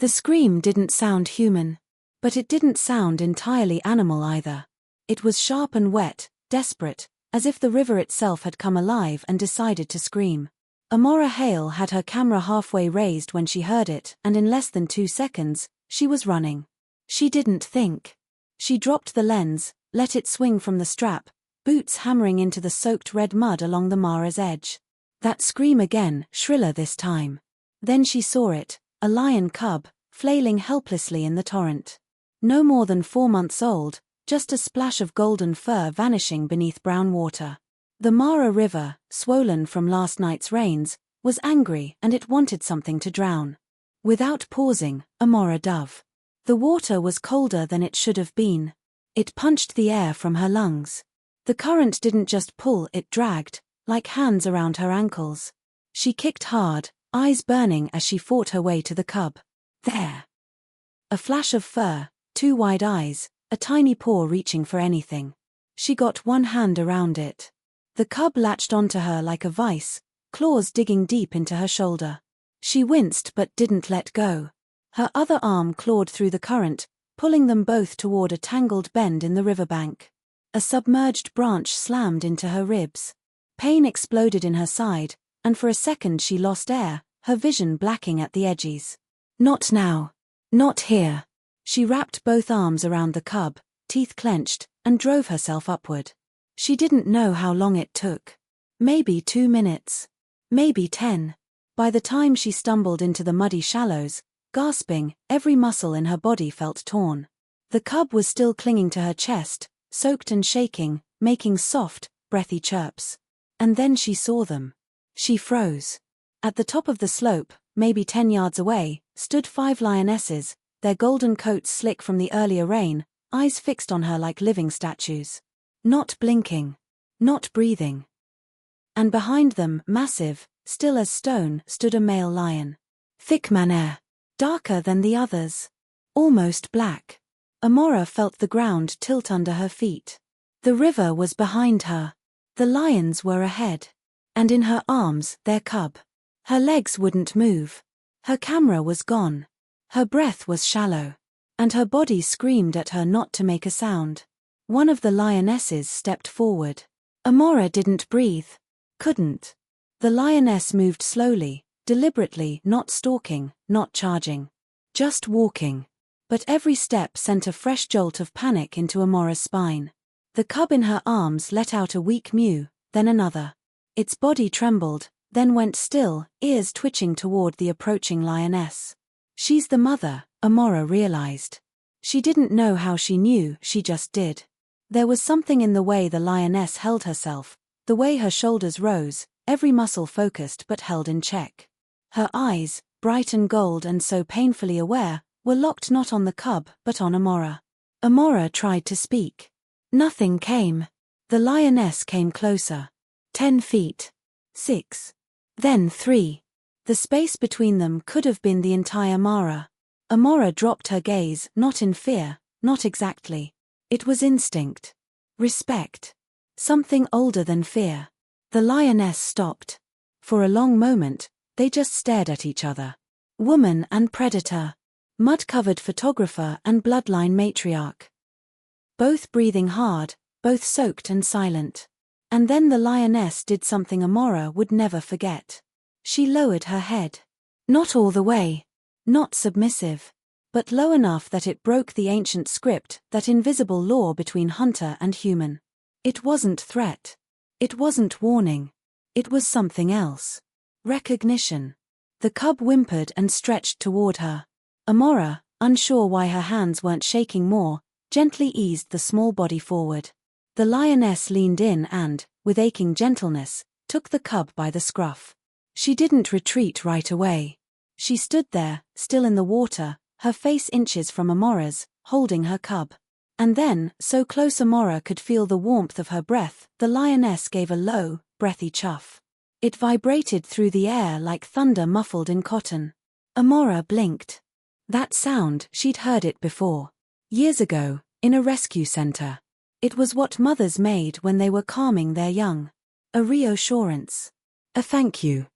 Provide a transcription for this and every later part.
The scream didn't sound human. But it didn't sound entirely animal either. It was sharp and wet, desperate, as if the river itself had come alive and decided to scream. Amora Hale had her camera halfway raised when she heard it, and in less than 2 seconds, she was running. She didn't think. She dropped the lens, let it swing from the strap, boots hammering into the soaked red mud along the Mara's edge. That scream again, shriller this time. Then she saw it, a lion cub, flailing helplessly in the torrent. No more than 4 months old, just a splash of golden fur vanishing beneath brown water. The Mara River, swollen from last night's rains, was angry and it wanted something to drown. Without pausing, Amora dove. The water was colder than it should have been. It punched the air from her lungs. The current didn't just pull, it dragged, like hands around her ankles. She kicked hard, eyes burning as she fought her way to the cub. There! A flash of fur, 2 wide eyes, a tiny paw reaching for anything. She got one hand around it. The cub latched onto her like a vice, claws digging deep into her shoulder. She winced but didn't let go. Her other arm clawed through the current, pulling them both toward a tangled bend in the riverbank. A submerged branch slammed into her ribs. Pain exploded in her side, and for a second she lost air, her vision blacking at the edges. Not now. Not here. She wrapped both arms around the cub, teeth clenched, and drove herself upward. She didn't know how long it took. Maybe 2 minutes. Maybe 10. By the time she stumbled into the muddy shallows, gasping, every muscle in her body felt torn. The cub was still clinging to her chest, soaked and shaking, making soft, breathy chirps. And then she saw them. She froze. At the top of the slope, maybe 10 yards away, stood 5 lionesses, their golden coats slick from the earlier rain, eyes fixed on her like living statues. Not blinking. Not breathing. And behind them, massive, still as stone, stood a male lion. Thick mane. Darker than the others. Almost black. Amora felt the ground tilt under her feet. The river was behind her. The lions were ahead. And in her arms, their cub. Her legs wouldn't move. Her camera was gone. Her breath was shallow. And her body screamed at her not to make a sound. One of the lionesses stepped forward. Amora didn't breathe. Couldn't. The lioness moved slowly, deliberately, not stalking, not charging. Just walking. But every step sent a fresh jolt of panic into Amora's spine. The cub in her arms let out a weak mew, then another. Its body trembled, then went still, ears twitching toward the approaching lioness. She's the mother, Amora realized. She didn't know how she knew, she just did. There was something in the way the lioness held herself, the way her shoulders rose, every muscle focused but held in check. Her eyes, bright and gold and so painfully aware, were locked not on the cub but on Amora. Amora tried to speak. Nothing came. The lioness came closer. 10 feet. 6. Then 3. The space between them could have been the entire Mara. Amora dropped her gaze, not in fear, not exactly. It was instinct. Respect. Something older than fear. The lioness stopped. For a long moment, they just stared at each other. Woman and predator. Mud-covered photographer and bloodline matriarch. Both breathing hard, both soaked and silent. And then the lioness did something Amora would never forget. She lowered her head. Not all the way. Not submissive. But low enough that it broke the ancient script, that invisible law between hunter and human. It wasn't threat. It wasn't warning. It was something else. Recognition. The cub whimpered and stretched toward her. Amora, unsure why her hands weren't shaking more, gently eased the small body forward. The lioness leaned in and, with aching gentleness, took the cub by the scruff. She didn't retreat right away. She stood there, still in the water, her face inches from Amora's, holding her cub. And then, so close Amora could feel the warmth of her breath, the lioness gave a low, breathy chuff. It vibrated through the air like thunder muffled in cotton. Amora blinked. That sound, she'd heard it before. Years ago, in a rescue center. It was what mothers made when they were calming their young. A reassurance. A thank you.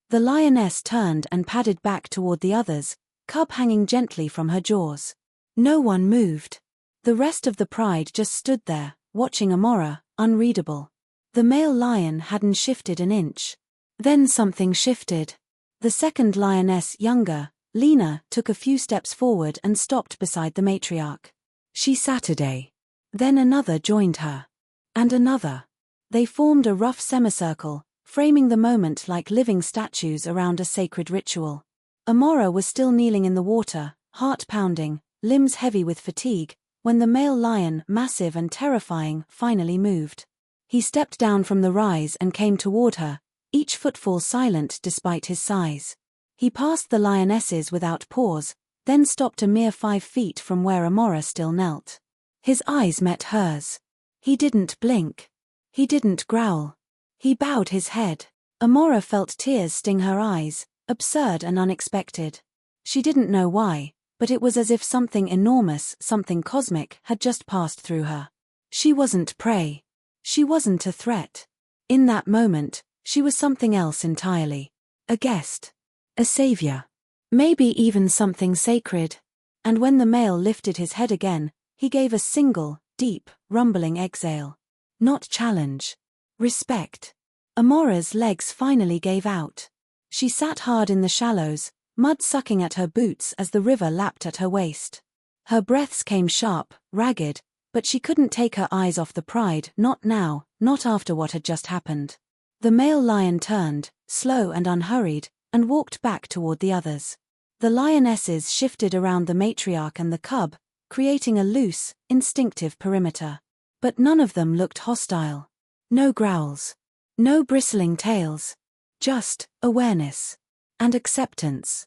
The lioness turned and padded back toward the others, cub hanging gently from her jaws. No one moved. The rest of the pride just stood there, watching Amora, unreadable. The male lion hadn't shifted an inch. Then something shifted. The second lioness, younger, leaner, took a few steps forward and stopped beside the matriarch. She Saturday. Then another joined her. And another. They formed a rough semicircle, framing the moment like living statues around a sacred ritual. Amora was still kneeling in the water, heart pounding, limbs heavy with fatigue, when the male lion, massive and terrifying, finally moved. He stepped down from the rise and came toward her, each footfall silent despite his size. He passed the lionesses without pause, then stopped a mere 5 feet from where Amora still knelt. His eyes met hers. He didn't blink. He didn't growl. He bowed his head. Amora felt tears sting her eyes, absurd and unexpected. She didn't know why, but it was as if something enormous, something cosmic, had just passed through her. She wasn't prey. She wasn't a threat. In that moment, she was something else entirely. A guest. A savior. Maybe even something sacred. And when the male lifted his head again, he gave a single, deep, rumbling exhale. Not challenge. Respect. Amora's legs finally gave out. She sat hard in the shallows, mud sucking at her boots as the river lapped at her waist. Her breaths came sharp, ragged, but she couldn't take her eyes off the pride, not now, not after what had just happened. The male lion turned, slow and unhurried, and walked back toward the others. The lionesses shifted around the matriarch and the cub, creating a loose, instinctive perimeter. But none of them looked hostile. No growls. No bristling tails. Just awareness. And acceptance.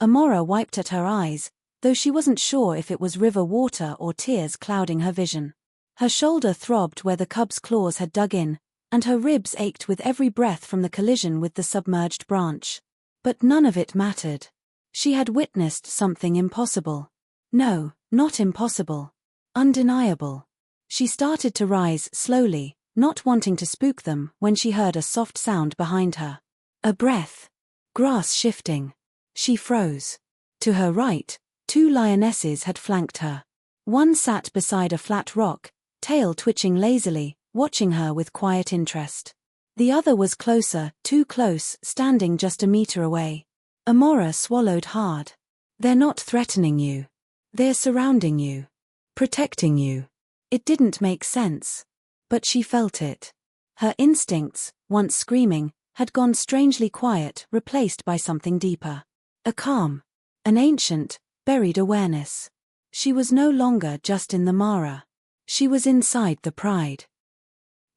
Amora wiped at her eyes, though she wasn't sure if it was river water or tears clouding her vision. Her shoulder throbbed where the cub's claws had dug in, and her ribs ached with every breath from the collision with the submerged branch. But none of it mattered. She had witnessed something impossible. No, not impossible. Undeniable. She started to rise slowly, not wanting to spook them, when she heard a soft sound behind her. A breath. Grass shifting. She froze. To her right, 2 lionesses had flanked her. One sat beside a flat rock, tail twitching lazily, watching her with quiet interest. The other was closer, too close, standing just a meter away. Amora swallowed hard. They're not threatening you. They're surrounding you. Protecting you. It didn't make sense. But she felt it. Her instincts, once screaming, had gone strangely quiet, replaced by something deeper. A calm. An ancient, buried awareness. She was no longer just in the Mara. She was inside the pride.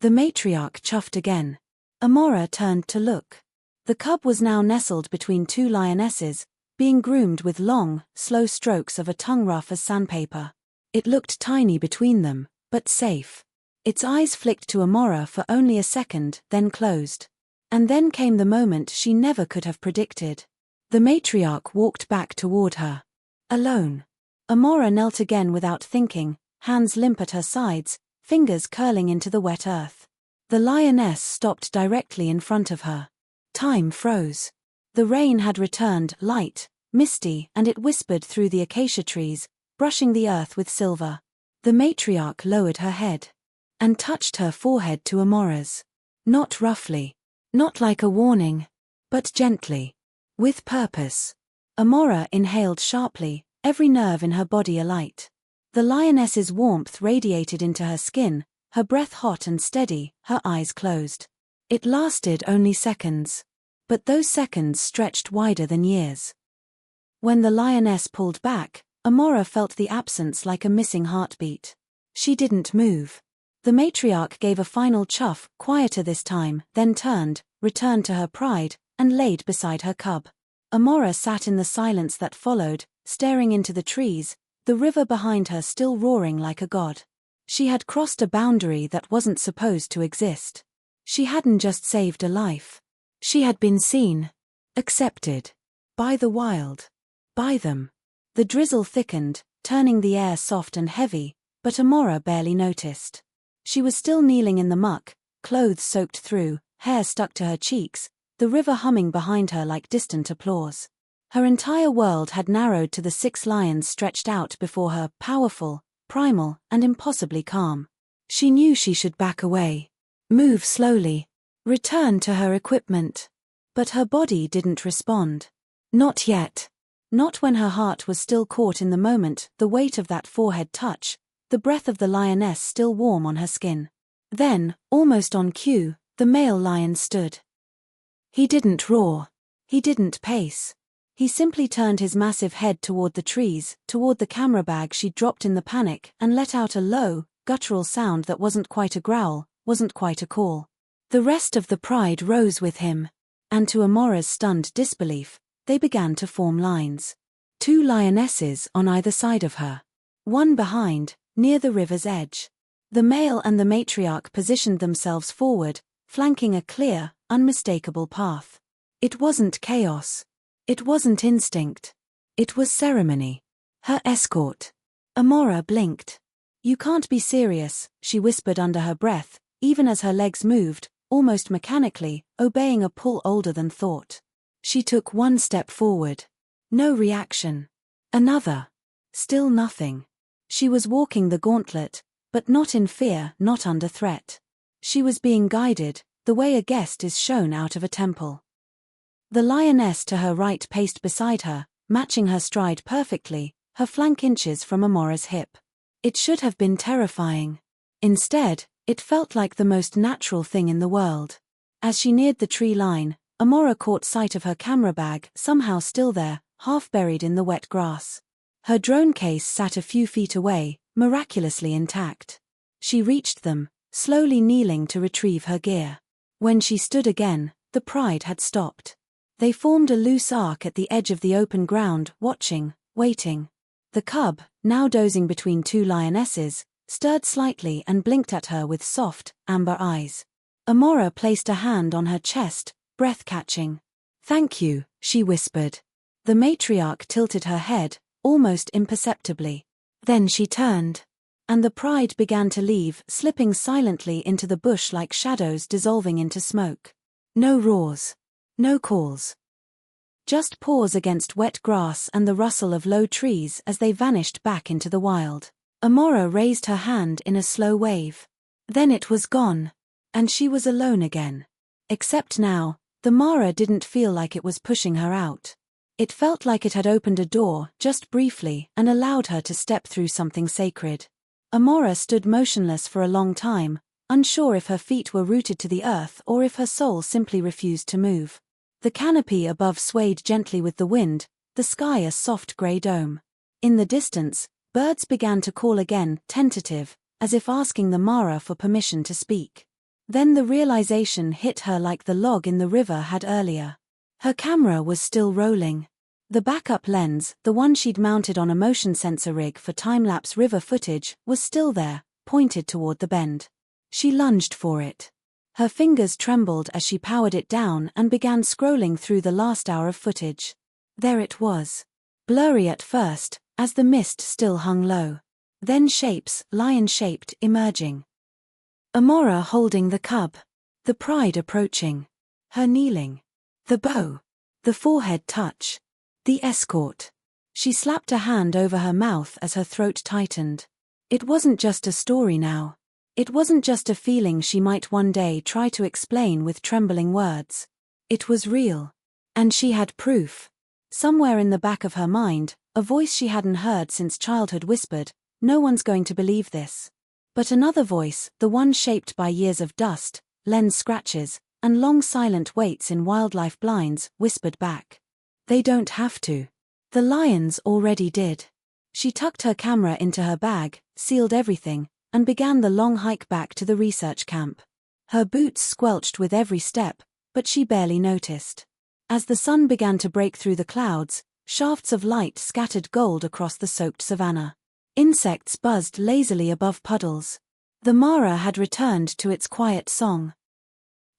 The matriarch chuffed again. Amora turned to look. The cub was now nestled between 2 lionesses, being groomed with long, slow strokes of a tongue rough as sandpaper. It looked tiny between them, but safe. Its eyes flicked to Amora for only a second, then closed. And then came the moment she never could have predicted. The matriarch walked back toward her. Alone. Amora knelt again without thinking, hands limp at her sides, fingers curling into the wet earth. The lioness stopped directly in front of her. Time froze. The rain had returned, light, misty, and it whispered through the acacia trees, brushing the earth with silver. The matriarch lowered her head. And touched her forehead to Amora's. Not roughly. Not like a warning. But gently. With purpose. Amora inhaled sharply, every nerve in her body alight. The lioness's warmth radiated into her skin, her breath hot and steady, her eyes closed. It lasted only seconds. But those seconds stretched wider than years. When the lioness pulled back, Amora felt the absence like a missing heartbeat. She didn't move. The matriarch gave a final chuff, quieter this time, then turned, returned to her pride, and laid beside her cub. Amora sat in the silence that followed, staring into the trees, the river behind her still roaring like a god. She had crossed a boundary that wasn't supposed to exist. She hadn't just saved a life. She had been seen, accepted, by the wild, by them. The drizzle thickened, turning the air soft and heavy, but Amora barely noticed. She was still kneeling in the muck, clothes soaked through, hair stuck to her cheeks, the river humming behind her like distant applause. Her entire world had narrowed to the 6 lions stretched out before her, powerful, primal, and impossibly calm. She knew she should back away. Move slowly. Return to her equipment. But her body didn't respond. Not yet. Not when her heart was still caught in the moment, the weight of that forehead touch, the breath of the lioness still warm on her skin. Then, almost on cue, the male lion stood. He didn't roar. He didn't pace. He simply turned his massive head toward the trees, toward the camera bag she'd dropped in the panic, and let out a low, guttural sound that wasn't quite a growl, wasn't quite a call. The rest of the pride rose with him. And to Amora's stunned disbelief, they began to form lines. 2 lionesses on either side of her. One behind, near the river's edge. The male and the matriarch positioned themselves forward, flanking a clear, unmistakable path. It wasn't chaos. It wasn't instinct. It was ceremony. Her escort. Amora blinked. "You can't be serious," she whispered under her breath, even as her legs moved, almost mechanically, obeying a pull older than thought. She took 1 step forward. No reaction. Another. Still nothing. She was walking the gauntlet, but not in fear, not under threat. She was being guided, the way a guest is shown out of a temple. The lioness to her right paced beside her, matching her stride perfectly, her flank inches from Amora's hip. It should have been terrifying. Instead, it felt like the most natural thing in the world. As she neared the tree line, Amora caught sight of her camera bag, somehow still there, half buried in the wet grass. Her drone case sat a few feet away, miraculously intact. She reached them, slowly kneeling to retrieve her gear. When she stood again, the pride had stopped. They formed a loose arc at the edge of the open ground, watching, waiting. The cub, now dozing between 2 lionesses, stirred slightly and blinked at her with soft, amber eyes. Amora placed a hand on her chest, breath-catching. "Thank you," she whispered. The matriarch tilted her head, almost imperceptibly. Then she turned. And the pride began to leave, slipping silently into the bush like shadows dissolving into smoke. No roars. No calls. Just paws against wet grass and the rustle of low trees as they vanished back into the wild. Amora raised her hand in a slow wave. Then it was gone. And she was alone again. Except now, the Mara didn't feel like it was pushing her out. It felt like it had opened a door, just briefly, and allowed her to step through something sacred. Amora stood motionless for a long time, unsure if her feet were rooted to the earth or if her soul simply refused to move. The canopy above swayed gently with the wind, the sky a soft grey dome. In the distance, birds began to call again, tentative, as if asking the Mara for permission to speak. Then the realization hit her like the log in the river had earlier. Her camera was still rolling. The backup lens, the one she'd mounted on a motion sensor rig for time-lapse river footage, was still there, pointed toward the bend. She lunged for it. Her fingers trembled as she powered it down and began scrolling through the last hour of footage. There it was. Blurry at first, as the mist still hung low. Then shapes, lion-shaped, emerging. Amora holding the cub. The pride approaching. Her kneeling. The bow. The forehead touch. The escort. She slapped a hand over her mouth as her throat tightened. It wasn't just a story now. It wasn't just a feeling she might one day try to explain with trembling words. It was real. And she had proof. Somewhere in the back of her mind, a voice she hadn't heard since childhood whispered, "No one's going to believe this." But another voice, the one shaped by years of dust, lens scratches, and long silent waits in wildlife blinds, whispered back. "They don't have to. The lions already did." She tucked her camera into her bag, sealed everything, and began the long hike back to the research camp. Her boots squelched with every step, but she barely noticed. As the sun began to break through the clouds, shafts of light scattered gold across the soaked savanna. Insects buzzed lazily above puddles. The Mara had returned to its quiet song.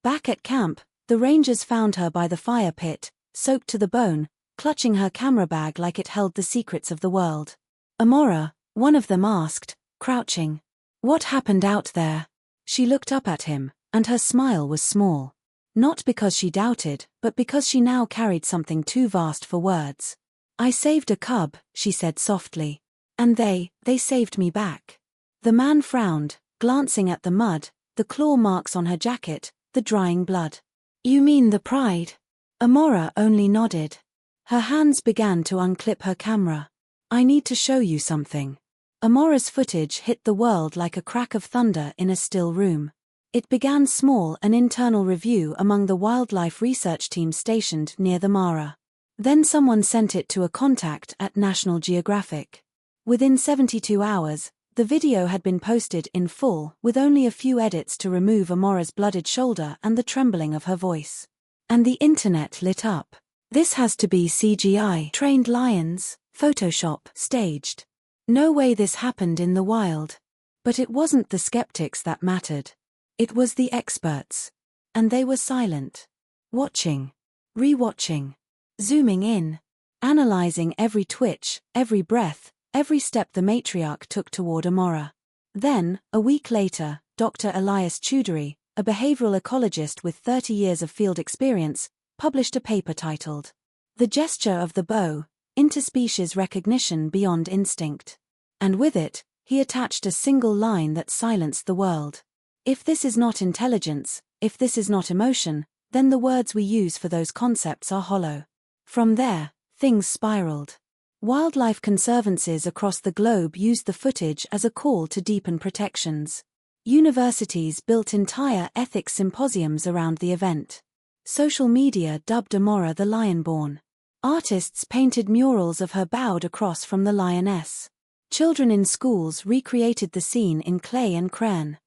Back at camp, the rangers found her by the fire pit, soaked to the bone, clutching her camera bag like it held the secrets of the world. "Amora," one of them asked, crouching. "What happened out there?" She looked up at him, and her smile was small. Not because she doubted, but because she now carried something too vast for words. "I saved a cub," she said softly. "And they saved me back." The man frowned, glancing at the mud, the claw marks on her jacket, the drying blood. "You mean the pride?" Amora only nodded. Her hands began to unclip her camera. "I need to show you something." Amora's footage hit the world like a crack of thunder in a still room. It began small, an internal review among the wildlife research team stationed near the Mara. Then someone sent it to a contact at National Geographic. Within 72 hours, the video had been posted in full, with only a few edits to remove Amora's blooded shoulder and the trembling of her voice. And the internet lit up. "This has to be CGI. Trained lions, Photoshop, staged. No way this happened in the wild." But it wasn't the skeptics that mattered. It was the experts. And they were silent. Watching. Re-watching. Zooming in. Analyzing every twitch, every breath, every step the matriarch took toward Amora. Then, a week later, Dr. Elias Chudori, a behavioral ecologist with 30 years of field experience, published a paper titled, "The Gesture of the Bow, Interspecies Recognition Beyond Instinct." And with it, he attached a single line that silenced the world. If this is not intelligence, if this is not emotion, then the words we use for those concepts are hollow. From there, things spiraled. Wildlife conservancies across the globe used the footage as a call to deepen protections. Universities built entire ethics symposiums around the event. Social media dubbed Amora the Lionborn. Artists painted murals of her bowed across from the lioness. Children in schools recreated the scene in clay and crayon.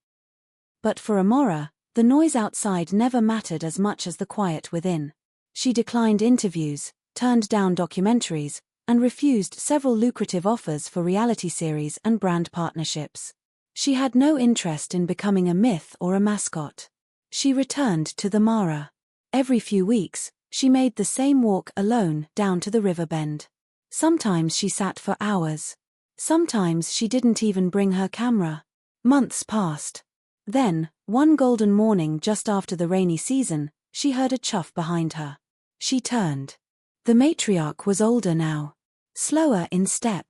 But for Amora, the noise outside never mattered as much as the quiet within. She declined interviews, turned down documentaries, and refused several lucrative offers for reality series and brand partnerships. She had no interest in becoming a myth or a mascot. She returned to the Mara. Every few weeks, she made the same walk alone down to the river bend. Sometimes she sat for hours. Sometimes she didn't even bring her camera. Months passed. Then, one golden morning just after the rainy season, she heard a chuff behind her. She turned. The matriarch was older now. Slower in step.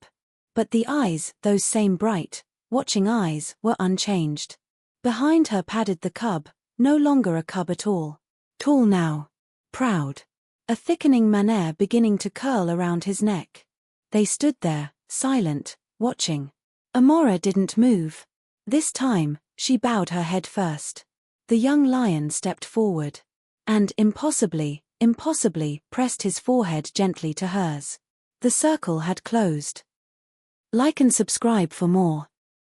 But the eyes, those same bright, watching eyes, were unchanged. Behind her padded the cub, no longer a cub at all. Tall now. Proud. A thickening mane beginning to curl around his neck. They stood there, silent, watching. Amora didn't move. This time, she bowed her head first. The young lion stepped forward. And impossibly, pressed his forehead gently to hers. The circle had closed. Like and subscribe for more.